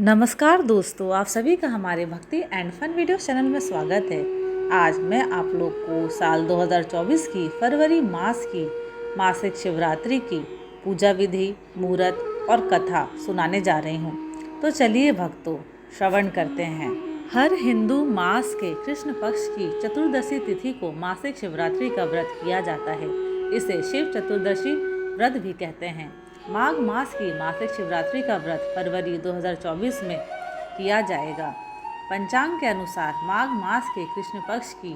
नमस्कार दोस्तों, आप सभी का हमारे भक्ति एंड फन वीडियो चैनल में स्वागत है। आज मैं आप लोग को साल 2024 की फरवरी मास की मासिक शिवरात्रि की पूजा विधि, मुहूर्त और कथा सुनाने जा रही हूँ। तो चलिए भक्तों, श्रवण करते हैं। हर हिंदू मास के कृष्ण पक्ष की चतुर्दशी तिथि को मासिक शिवरात्रि का व्रत किया जाता है। इसे शिव चतुर्दशी व्रत भी कहते हैं। माघ मास की मासिक शिवरात्रि का व्रत फरवरी 2024 में किया जाएगा। पंचांग के अनुसार माघ मास के कृष्ण पक्ष की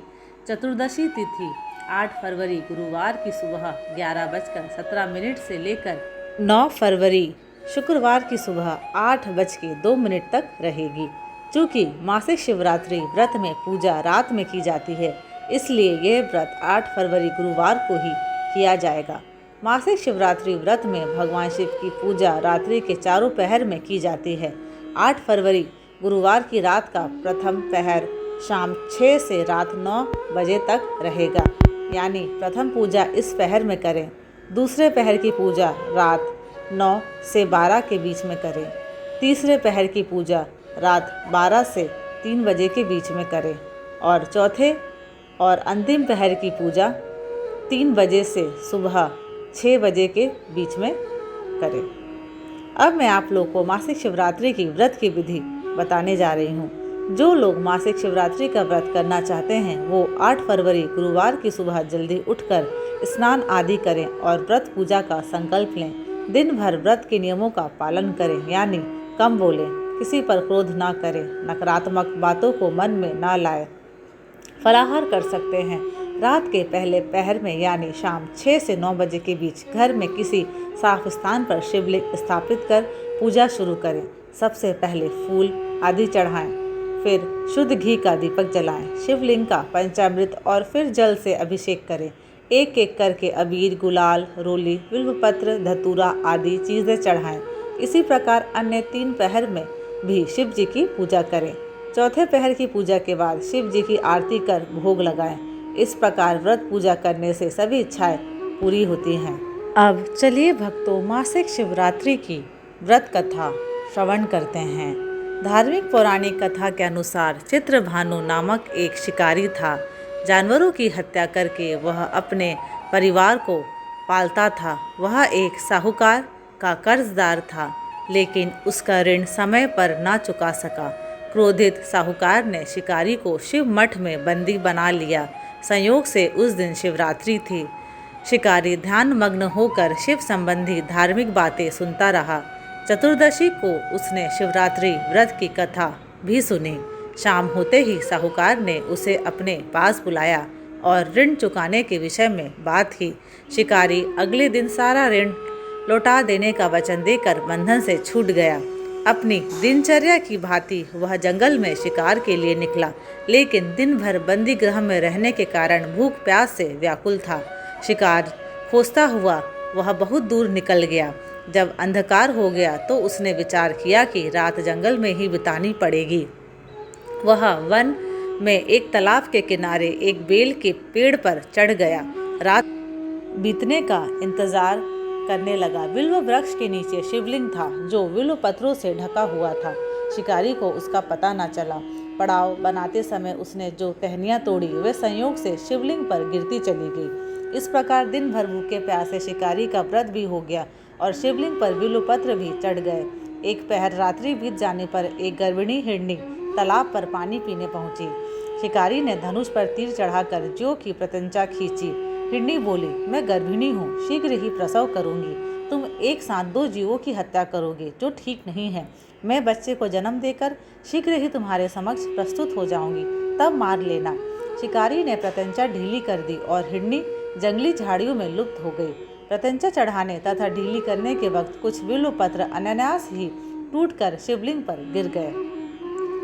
चतुर्दशी तिथि 8 फरवरी गुरुवार की सुबह 11:17 से लेकर 9 फरवरी शुक्रवार की सुबह 8:02 तक रहेगी। चूँकि मासिक शिवरात्रि व्रत में पूजा रात में की जाती है, इसलिए यह व्रत 8 फरवरी गुरुवार को ही किया जाएगा। मासिक शिवरात्रि व्रत में भगवान शिव की पूजा रात्रि के चारों पहर में की जाती है। 8 फरवरी गुरुवार की रात का प्रथम पहर शाम 6 से रात 9 बजे तक रहेगा, यानी प्रथम पूजा इस पहर में करें। दूसरे पहर की पूजा रात 9 से 12 के बीच में करें। तीसरे पहर की पूजा रात 12 से 3 बजे के बीच में करें और चौथे और अंतिम पहर की पूजा 3 बजे से सुबह 6 बजे के बीच में करें। अब मैं आप लोग को मासिक शिवरात्रि की व्रत की विधि बताने जा रही हूँ। जो लोग मासिक शिवरात्रि का व्रत करना चाहते हैं वो 8 फरवरी गुरुवार की सुबह जल्दी उठकर स्नान आदि करें और व्रत पूजा का संकल्प लें। दिन भर व्रत के नियमों का पालन करें, यानी कम बोलें, किसी पर क्रोध ना करें, नकारात्मक बातों को मन में ना लाएं। फलाहार कर सकते हैं। रात के पहले पहर में यानी शाम 6 से 9 बजे के बीच घर में किसी साफ स्थान पर शिवलिंग स्थापित कर पूजा शुरू करें। सबसे पहले फूल आदि चढ़ाएं, फिर शुद्ध घी का दीपक जलाएं, शिवलिंग का पंचामृत और फिर जल से अभिषेक करें। एक एक करके अबीर, गुलाल, रोली, बिल्वपत्र, धतूरा आदि चीज़ें चढ़ाएं। इसी प्रकार अन्य 3 पहर में भी शिव जी की पूजा करें। चौथे पहर की पूजा के बाद शिव जी की आरती कर भोग लगाएं। इस प्रकार व्रत पूजा करने से सभी इच्छाएं पूरी होती हैं। अब चलिए भक्तों, मासिक शिवरात्रि की व्रत कथा श्रवण करते हैं। धार्मिक पौराणिक कथा के अनुसार चित्रभानु नामक एक शिकारी था। जानवरों की हत्या करके वह अपने परिवार को पालता था। वह एक साहूकार का कर्जदार था, लेकिन उसका ऋण समय पर ना चुका सका। क्रोधित साहूकार ने शिकारी को शिव मठ में बंदी बना लिया। संयोग से उस दिन शिवरात्रि थी। शिकारी ध्यान मग्न होकर शिव संबंधी धार्मिक बातें सुनता रहा। चतुर्दशी को उसने शिवरात्रि व्रत की कथा भी सुनी। शाम होते ही साहूकार ने उसे अपने पास बुलाया और ऋण चुकाने के विषय में बात की। शिकारी अगले दिन सारा ऋण लौटा देने का वचन देकर बंधन से छूट गया। अपनी दिनचर्या की भांति वह जंगल में शिकार के लिए निकला, लेकिन दिन भर बंदी गृह में रहने के कारण भूख प्यास से व्याकुल था। शिकार खोजता हुआ वह बहुत दूर निकल गया। जब अंधकार हो गया तो उसने विचार किया कि रात जंगल में ही बितानी पड़ेगी। वह वन में एक तालाब के किनारे एक बेल के पेड़ पर चढ़ गया। रात बीतने का इंतजार करने लगा। बिल्व वृक्ष के नीचे शिवलिंग था, जो बिल्व पत्रों से ढका हुआ था। शिकारी को उसका पता न चला। पड़ाव बनाते समय उसने जो टहनियाँ तोड़ी वे संयोग से शिवलिंग पर गिरती चली गई। इस प्रकार दिन भर भूखे प्यासे शिकारी का व्रत भी हो गया और शिवलिंग पर बिल्व पत्र भी चढ़ गए। एक पहर रात्रि बीत जाने पर एक गर्भिणी हिरनी तालाब पर पानी पीने पहुंची। शिकारी ने धनुष पर तीर चढ़ाकर ज्यों की प्रत्यंचा खींची। हिरनी बोली, मैं गर्भिणी हूँ, शीघ्र ही प्रसव करूंगी। तुम एक साथ 2 जीवों की हत्या करोगे, जो ठीक नहीं है। मैं बच्चे को जन्म देकर शीघ्र ही तुम्हारे समक्ष प्रस्तुत हो जाऊंगी, तब मार लेना। शिकारी ने प्रत्यंचा ढीली कर दी और हिरनी जंगली झाड़ियों में लुप्त हो गई। प्रत्यंचा चढ़ाने तथा ढीली करने के वक्त कुछ बिल्व पत्र अनायास ही टूटकर शिवलिंग पर गिर गए।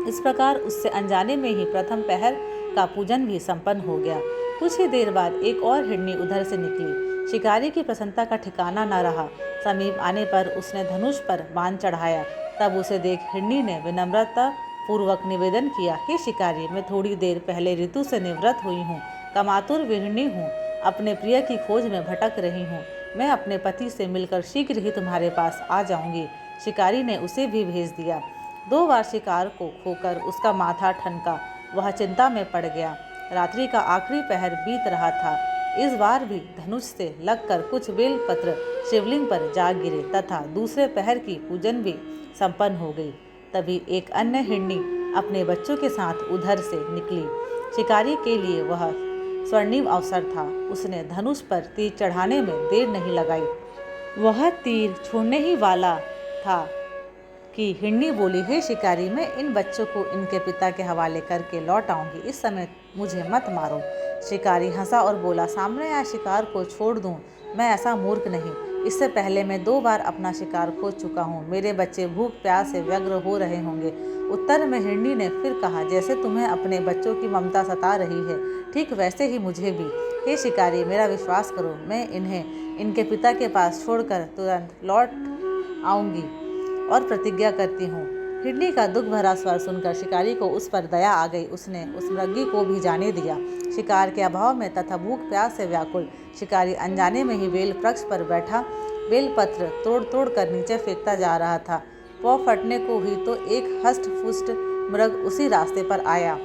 इस प्रकार उससे अनजाने में ही प्रथम पहर का पूजन भी संपन्न हो गया। कुछ ही देर बाद एक और हिरनी उधर से निकली। शिकारी की प्रसन्नता का ठिकाना न रहा। समीप आने पर उसने धनुष पर बाण चढ़ाया। तब उसे देख हिरनी ने विनम्रता पूर्वक निवेदन किया, हे शिकारी, मैं थोड़ी देर पहले ऋतु से निवृत्त हुई हूँ, कामातुर विरहिणी हूँ, अपने प्रिय की खोज में भटक रही हूँ। मैं अपने पति से मिलकर शीघ्र ही तुम्हारे पास आ जाऊंगी। शिकारी ने उसे भी भेज दिया। 2 बार शिकार को खोकर उसका माथा ठनका। वह चिंता में पड़ गया। रात्रि का आखिरी पहर बीत रहा था। इस बार भी धनुष से लगकर कुछ बेलपत्र शिवलिंग पर जा गिरे तथा दूसरे पहर की पूजन भी संपन्न हो गई। तभी एक अन्य हिरनी अपने बच्चों के साथ उधर से निकली। शिकारी के लिए वह स्वर्णिम अवसर था। उसने धनुष पर तीर चढ़ाने में देर नहीं लगाई। वह तीर छोड़ने ही वाला था कि हिरनी बोली, हे शिकारी, मैं इन बच्चों को इनके पिता के हवाले करके लौट आऊंगी। इस समय मुझे मत मारो। शिकारी हंसा और बोला, सामने आए शिकार को छोड़ दूं? मैं ऐसा मूर्ख नहीं। इससे पहले मैं 2 बार अपना शिकार खो चुका हूँ। मेरे बच्चे भूख प्यास से व्यग्र हो रहे होंगे। उत्तर में हिरनी ने फिर कहा, जैसे तुम्हें अपने बच्चों की ममता सता रही है, ठीक वैसे ही मुझे भी। हे शिकारी, मेरा विश्वास करो, मैं इन्हें इनके पिता के पास छोड़कर तुरंत लौट आऊंगी और प्रतिज्ञा करती हूँ। हिरनी का दुख भरा स्वर सुनकर शिकारी को उस पर दया आ गई। उसने उस मृगी को भी जाने दिया। शिकार के अभाव में तथा भूख प्यास से व्याकुल शिकारी अनजाने में ही बेल वृक्ष पर बैठा बेलपत्र तोड़ तोड़ कर नीचे फेंकता जा रहा था। पौ फटने को हुई तो एक हष्ट पुष्ट मृग उसी रास्ते पर आया।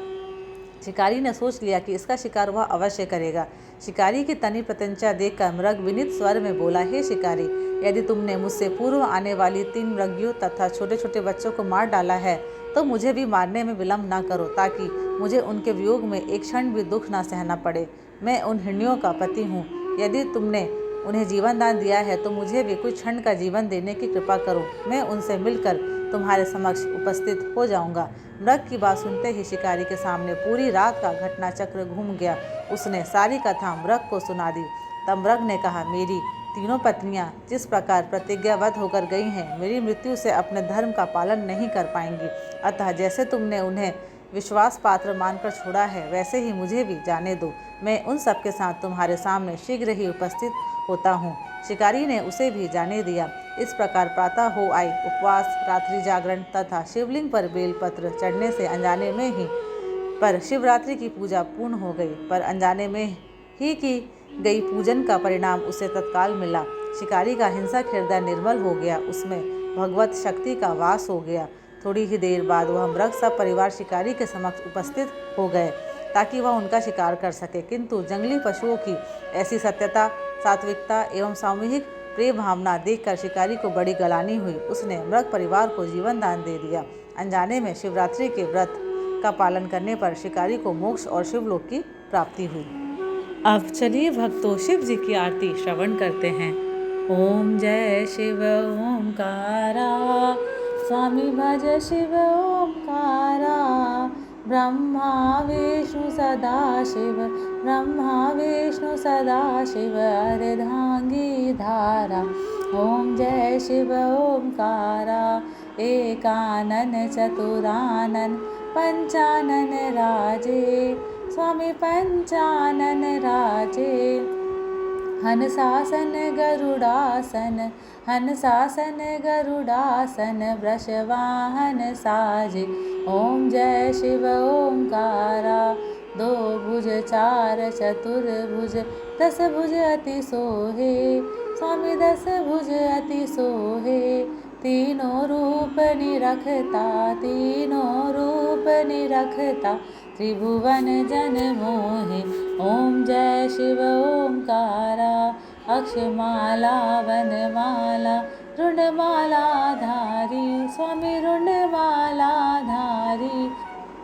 शिकारी ने सोच लिया कि इसका शिकार वह अवश्य करेगा। शिकारी की तनी प्रत्यंचा देखकर मृग विनीत स्वर में बोला, हे शिकारी, यदि तुमने मुझसे पूर्व आने वाली 3 मृगियों तथा छोटे छोटे बच्चों को मार डाला है तो मुझे भी मारने में विलम्ब न करो, ताकि मुझे उनके वियोग में एक क्षण भी दुख न सहना पड़े। मैं उन हिरनियों का पति हूँ। यदि तुमने उन्हें जीवन दान दिया है तो मुझे भी कुछ क्षण का जीवन देने की कृपा करो। मैं उनसे मिलकर तुम्हारे समक्ष उपस्थित हो जाऊंगा। मृग की बात सुनते ही शिकारी के सामने पूरी रात का घटना चक्र घूम गया। उसने सारी कथा मृग को सुना दी। तब मृग ने कहा, मेरी तीनों पत्नियां जिस प्रकार प्रतिज्ञाबद्ध होकर गई हैं, मेरी मृत्यु से अपने धर्म का पालन नहीं कर पाएंगी। अतः जैसे तुमने उन्हें विश्वास पात्र मानकर छोड़ा है, वैसे ही मुझे भी जाने दो। मैं उन सबके साथ तुम्हारे सामने शीघ्र ही उपस्थित होता हूँ। शिकारी ने उसे भी जाने दिया। इस प्रकार प्रातः हो आई। उपवास, रात्रि जागरण तथा शिवलिंग पर बेलपत्र चढ़ने से अनजाने में ही पर शिवरात्रि की पूजा पूर्ण हो गई। पर अनजाने में ही की गई पूजन का परिणाम उसे तत्काल मिला। शिकारी का हिंसक हृदय निर्मल हो गया। उसमें भगवत शक्ति का वास हो गया। थोड़ी ही देर बाद वह मृग सब परिवार शिकारी के समक्ष उपस्थित हो गए ताकि वह उनका शिकार कर सके। किंतु जंगली पशुओं की ऐसी सत्यता, सात्विकता एवं सामूहिक प्रेम भावना देखकर शिकारी को बड़ी गलानी हुई। उसने मृग परिवार को जीवन दान दे दिया। अनजाने में शिवरात्रि के व्रत का पालन करने पर शिकारी को मोक्ष और शिवलोक की प्राप्ति हुई। अब चलिए भक्तों, शिव जी की आरती श्रवण करते हैं। ओम जय शिव ओमकारा, स्वामी भज शिव ओमकारा। ब्रह्मा विष्णु सदा शिव, ब्रह्मा विष्णु सदा शिव, अर्धांगी धारा। ओम जय शिव ओमकारा, एकानन चतुरानन पंचानन राजे, स्वामी पंचानन राजे। हंसासन गरुड़ासन, हंसासन गरुड़ासन, वृषवाहन साजे। ओम जय शिव ओमकारा, 2 भुज 4 चतुर्भुज, 10 भुज अति सोहे, स्वामी 10 भुज अति सोहे। तीनों रूप निरखता, तीनों रूप निरखता, त्रिभुवन जन मोहे। ओम जय शिव ओमकारा, अक्षमाला वनमाला, रुंडमाला धारी, स्वामी रुंडमाला धारी।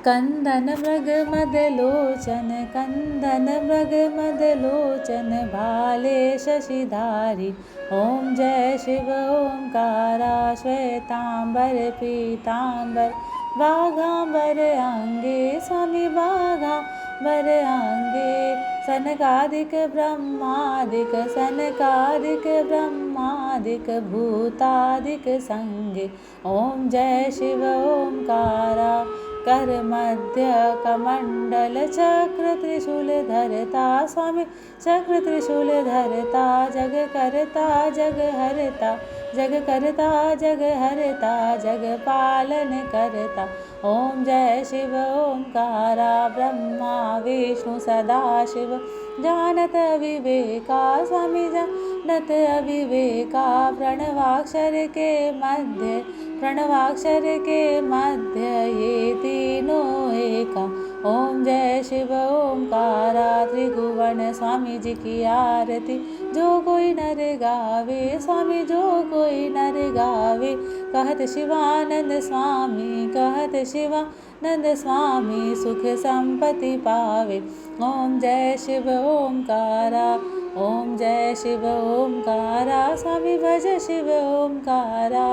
कंदन मृग मदलोचन, कंदन मृग मदलोचन, भाले शशिधारी। ओम जय शिव ओमकारा, श्वेतांबर पीतांबर, बाघांबर अंगे, स्वामी बाघांबर अंगे। सनकादिक ब्रह्मादिक, सनकादिक ब्रह्मादिक, भूतादिक संगे। ओम जय शिव ओमकारा, कर मध्य कमंडल, चक्र त्रिशूल धरता, स्वामी चक्र त्रिशूल धरता। जग करता जग हरता, जग करता जग हरता, जग पालन करता। ओम जय शिव ओमकारा, ब्रह्मा विष्णु सदा शिव, जानत अविवेका, स्वामी जानत अविवेका। प्रणवाक्षर के मध्य, प्रणवाक्षर के मध्य ये तीनों एका। ओम जय शिव ओमकारा त्रिभुवन स्वामी जी की आरती। जो कोई नर गावे स्वामी जो कोई नर गावे। कहत शिवानंद स्वामी कहत शिवानंद स्वामी सुख संपत्ति पावे। ओम जय शिव ओमकारा ओम जय शिव ओमकारा स्वामी भज शिव ओमकारा।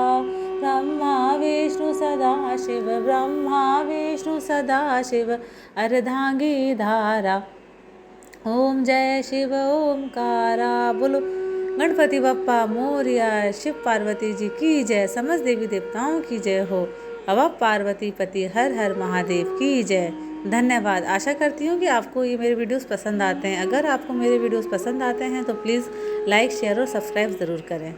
ब्रह्मा विष्णु सदा शिव ब्रह्मा विष्णु सदा शिव अर्धांगी धारा। ओम जय शिव ओमकारा। बोलो गणपति बप्पा मोरया। शिव पार्वती जी की जय। समस्त देवी देवताओं की जय हो। अब पार्वती पति हर हर महादेव की जय। धन्यवाद। आशा करती हूँ कि आपको ये मेरे वीडियोस पसंद आते हैं। अगर आपको मेरे वीडियोस पसंद आते हैं तो प्लीज़ लाइक शेयर और सब्सक्राइब ज़रूर करें।